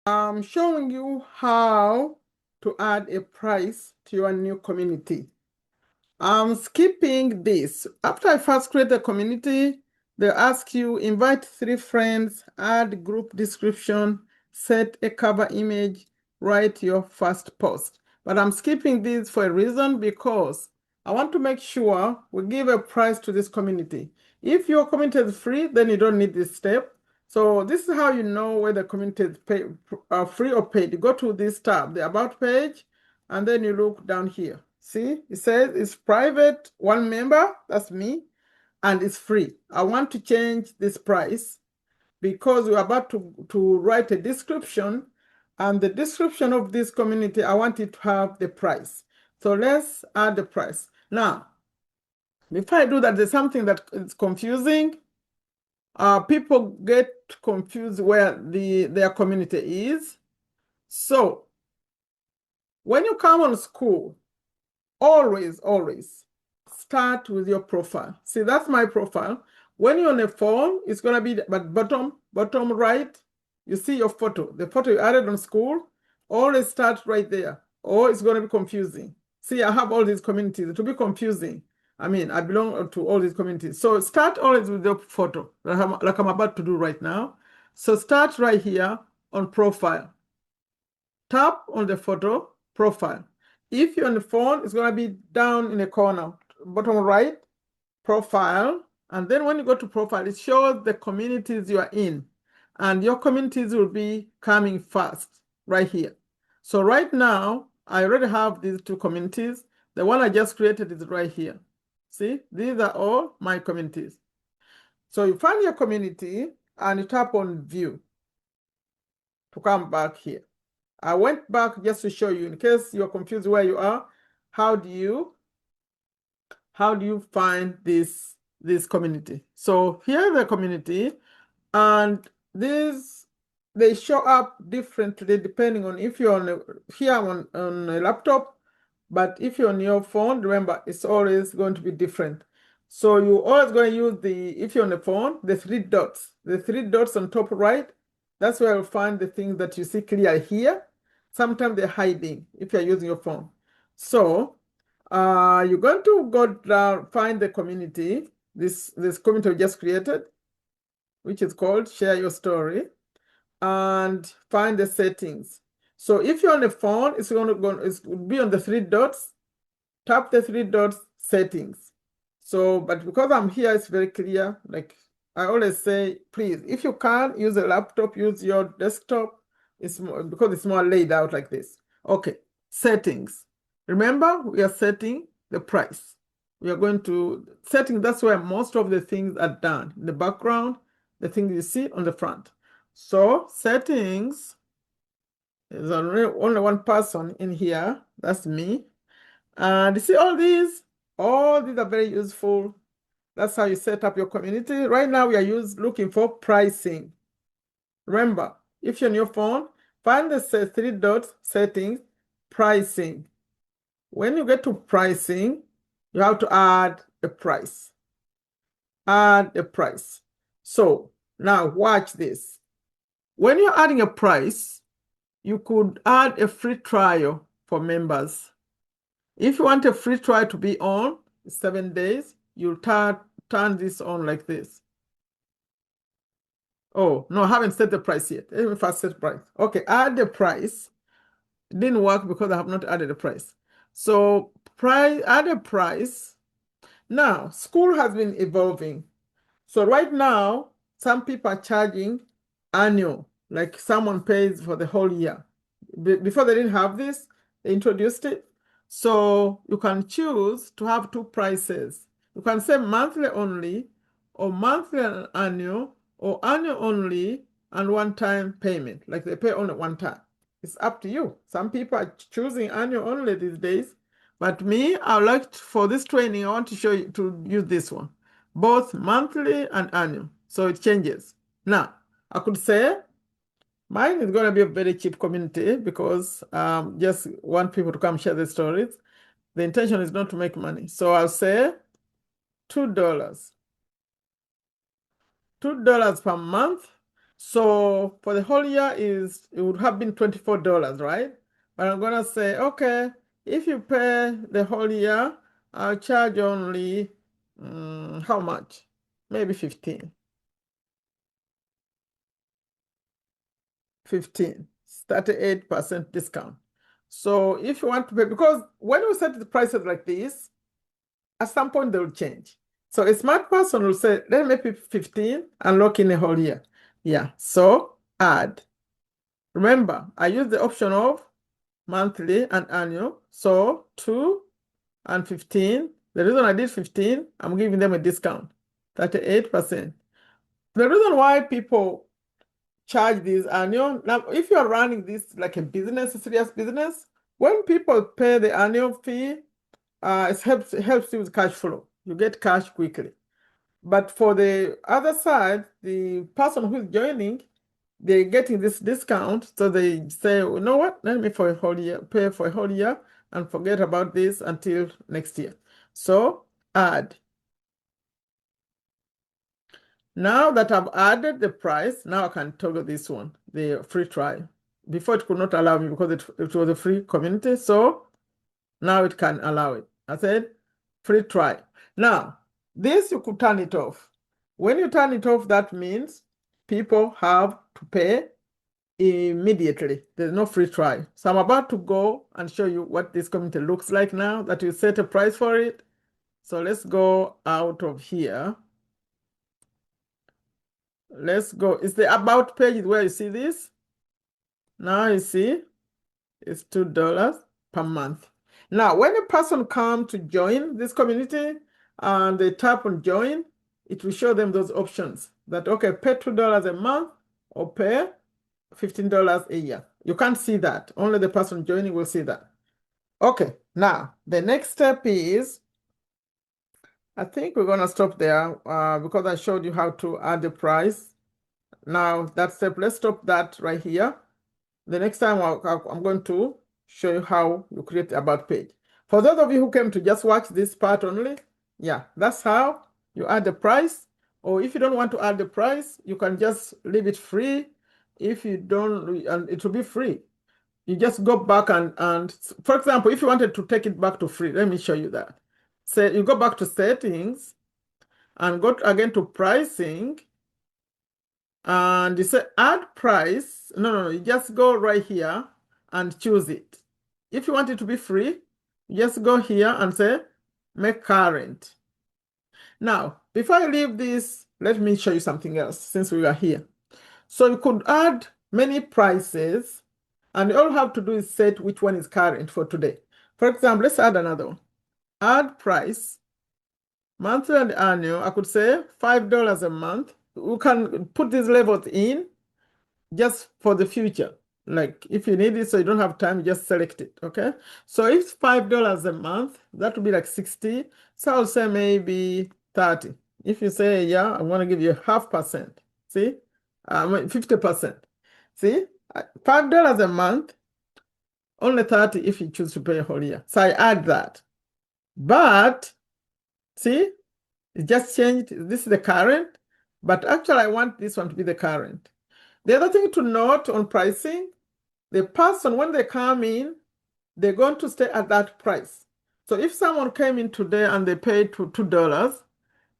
I'm showing you how to add a price to your new community. I'm skipping this. After I first create a community, they ask you invite 3 friends, add group description, set a cover image, write your first post. But I'm skipping this for a reason because I want to make sure we give a price to this community. If your community is free, then you don't need this step. So this is how you know whether community is free or paid. You go to this tab, the About page, and then you look down here. See, it says it's private, 1 member, that's me, and it's free. I want to change this price because we're about to write a description, and the description of this community, I want it to have the price. So let's add the price. Now, before I do that, there's something that is confusing. People get confused where their community is. So when you come on Skool, always start with your profile. See, that's my profile. When you're on a phone, it's gonna be but bottom right, you see your photo. The photo you added on Skool, always start right there, or it's gonna be confusing. See, I have all these communities. It will be confusing. I mean, I belong to all these communities. So start always with your photo, like I'm about to do right now. So start right here on profile. Tap on the photo, profile. If you're on the phone, it's going to be down in the corner, bottom right, profile. And then when you go to profile, it shows the communities you are in. And your communities will be coming first right here. So right now, I already have these 2 communities. The one I just created is right here. See, these are all my communities. So you find your community and you tap on view to come back here. I went back just to show you in case you're confused where you are. How do you find this community? So here's the community, and they show up differently depending on if you're on a laptop, but if you're on your phone, remember it's always going to be different. So you always going to use if you're on the phone, the 3 dots. The 3 dots on top right, that's where you'll find the things that you see clear here. Sometimes they're hiding if you're using your phone. So you're going to go down, find the community, this community we just created, which is called Share Your Story, and find the settings. So if you're on the phone, it's going to be on the 3 dots. Tap the 3 dots, settings. So, but because I'm here, it's very clear. Like I always say, please, if you can't use a laptop, use your desktop. It's more, because it's more laid out like this. Okay, settings. Remember, we are setting the price. We are going to setting, that's where most of the things are done. In the background, the things you see on the front. So settings, there's only 1 person in here, that's me. And you see all these are very useful. That's how you set up your community. Right now we are looking for pricing. Remember, if you're on your phone, find the 3 dots, settings, pricing. When you get to pricing, you have to add a price. Add a price. So now watch this. When you're adding a price, you could add a free trial for members. If you want a free trial to be on 7 days, you'll turn this on like this. Oh, no, I haven't set the price yet. Let me first set price. Okay, add the price. It didn't work because I have not added the price. So add a price. Now, Skool has been evolving. So right now, some people are charging annual, like someone pays for the whole year. Before they didn't have this, they introduced it. So you can choose to have 2 prices. You can say monthly only, or monthly and annual, or annual only and one-time payment, like they pay only 1 time. It's up to you. Some people are choosing annual only these days, but me, I would like for this training, I want to show you to use this one, both monthly and annual. So it changes. Now, I could say mine is going to be a very cheap community because just want people to come share their stories. The intention is not to make money. So I'll say $2. $2 per month. So for the whole year it would have been $24, right? But I'm gonna say, okay, if you pay the whole year, I'll charge only how much? Maybe 15. 15, 38% discount. So if you want to pay, because when we set the prices like this, at some point they will change. So a smart person will say, let me pay 15 and lock in a whole year. Yeah, so add. Remember, I use the option of monthly and annual. So 2 and 15. The reason I did 15, I'm giving them a discount, 38%. The reason why people charge these annual, now if you are running this like a business, a serious business, when people pay the annual fee, it helps you with cash flow. You get cash quickly. But for the other side, the person who's joining, they're getting this discount. So they say, you know what, let me for a whole year, pay for a whole year and forget about this until next year. So add. Now that I've added the price, now I can toggle this one, the free trial. Before it could not allow me because it was a free community. So now it can allow it. I said free trial. Now, this you could turn it off. When you turn it off, that means people have to pay immediately. There's no free trial. So I'm about to go and show you what this community looks like now that you set a price for it. So let's go out of here. Let's go. It's the about page where you see this. Now you see it's $2 per month. Now, when a person comes to join this community and they tap on join, it will show them those options that, okay, pay $2 a month or pay $15 a year. You can't see that. Only the person joining will see that. Okay, now the next step is, I think we're going to stop there because I showed you how to add the price. Now that step, let's stop that right here. The next time I'm going to show you how you create the about page. For those of you who came to just watch this part only, yeah, that's how you add the price. Or if you don't want to add the price, you can just leave it free. If you don't, and it will be free. You just go back and for example, if you wanted to take it back to free, let me show you that. So you go back to settings and go again to pricing. And you say add price. No, you just go right here and choose it. If you want it to be free, you just go here and say make current. Now, before I leave this, let me show you something else since we are here. So you could add many prices and all you have to do is set which one is current for today. For example, let's add another one. Add price, monthly and annual. I could say $5 a month. We can put these levels in just for the future. Like if you need it, so you don't have time, just select it, okay? So if it's $5 a month, that would be like 60. So I'll say maybe 30. If you say, yeah, I want to give you 0.5%, see? 50%. See? $5 a month, only 30 if you choose to pay a whole year. So I add that. But, see? It just changed. This is the current, but actually I want this one to be the current. The other thing to note on pricing, the person, when they come in, they're going to stay at that price. So if someone came in today and they paid to $2,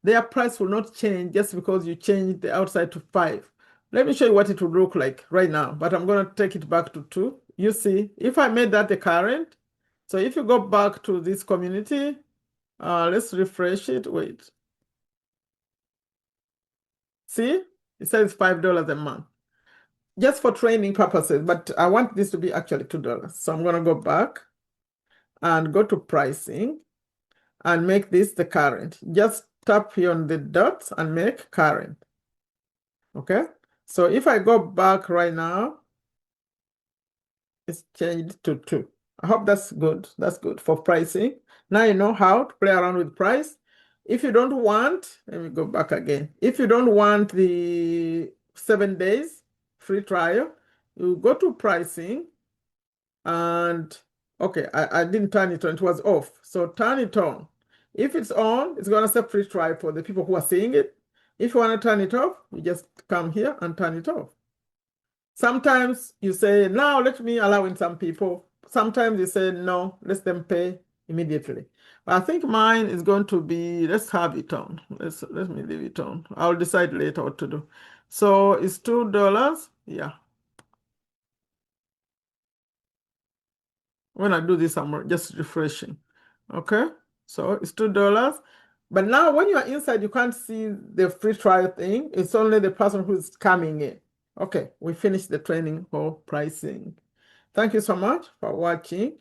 their price will not change just because you changed the outside to 5. Let me show you what it would look like right now, but I'm going to take it back to 2. You see, if I made that the current, so if you go back to this community, let's refresh it. Wait. See, it says $5 a month. Just for training purposes, but I want this to be actually $2. So I'm going to go back and go to pricing and make this the current. Just tap here on the dots and make current. Okay. So if I go back right now, it's changed to 2. I hope that's good. That's good for pricing. Now you know how to play around with price. If you don't want, let me go back again. If you don't want the 7 days free trial, you go to pricing and okay, I didn't turn it on, it was off. So turn it on. If it's on, it's gonna say free trial for the people who are seeing it. If you want to turn it off, you just come here and turn it off. Sometimes you say, now let me allow in some people. Sometimes you say, no, let them pay immediately. But I think mine is going to be, let's have it on. Let me leave it on. I'll decide later what to do. So it's $2. Yeah. When I do this, I'm just refreshing. Okay. So it's $2. But now when you're inside, you can't see the free trial thing. It's only the person who's coming in. Okay, we finished the training for pricing. Thank you so much for watching.